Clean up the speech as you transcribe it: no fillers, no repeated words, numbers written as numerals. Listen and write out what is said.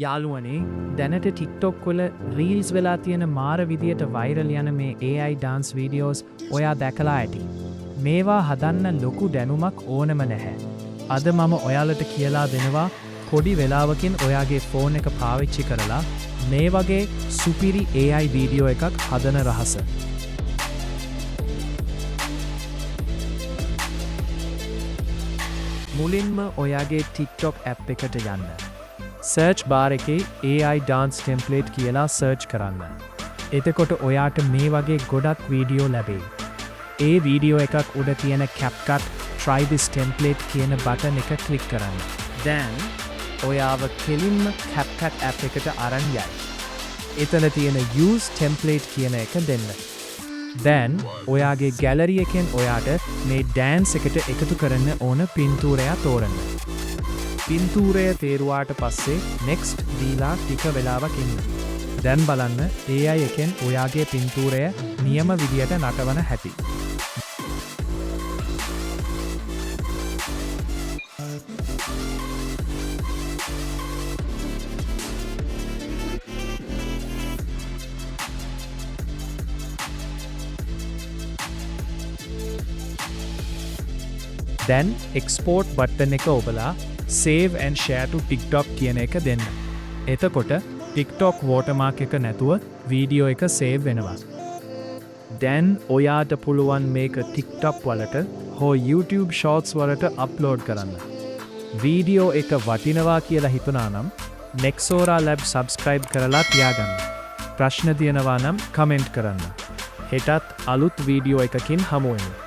යාළුවනේ දැනට ටික්ටොක් කොල රීල්ස් වෙලා තියෙන මාර විදියට වෛරල් යන මේ AI ඩාන්ස් වීඩියෝස් ඔයා දැකලා ඇති. මේවා හදන්න ලොකු දැනුමක් ඕනම නැහැ. අද මම ඔයාලට කියලා දෙනවා පොඩි වෙලාවකින් ඔයාගේ ෆෝන් එක පාවිච්චි කරලා මේ වගේ සුපිරි AI වීඩියෝ එකක් හදන රහස. මුලින්ම ඔයාගේ TikTok ඇප් එකට යන්න. සර්ච් බාර් එකේ AI dance template කියලා සර්ච් කරන්න. එතකොට ඔයාට මේ වගේ ගොඩක් වීඩියෝ ලැබෙයි. ඒ වීඩියෝ එකක් උඩ තියෙන CapCut try this template කියන බටන් එක ක්ලික් කරන්න. දැන් ඔයාව කෙලින්ම CapCut app එකට අරන් යයි. එතන තියෙන use template කියන එක දෙන්න. දැන් ඔයාගේ ගැලරි එකෙන් ඔයාට මේ dance එකට එකතු කරන්න ඕන පින්තූරයක් තෝරන්න. පින්තූරය තේරුවාට පස්සේ next දීලා ටික වෙලාවක් ඉන්න. දැන් බලන්න AI එකෙන් ඔයාගේ පින්තූරය නියම විදියට නටවන හැටි. දැන් export button එක ඔබලා save and share to TikTok කියන එක දෙන්න. එතකොට TikTok watermark එක නැතුව වීඩියෝ එක save වෙනවා. දැන් ඔයාට පුළුවන් මේක TikTok වලට හෝ YouTube Shorts වලට upload කරන්න. වීඩියෝ එක වටිනවා කියලා හිතුණා නම් Nexora Lab subscribe කරලා තියාගන්න. ප්‍රශ්න තියෙනවා නම් comment කරන්න. හෙටත් අලුත් වීඩියෝ එකකින් හමු වෙමු.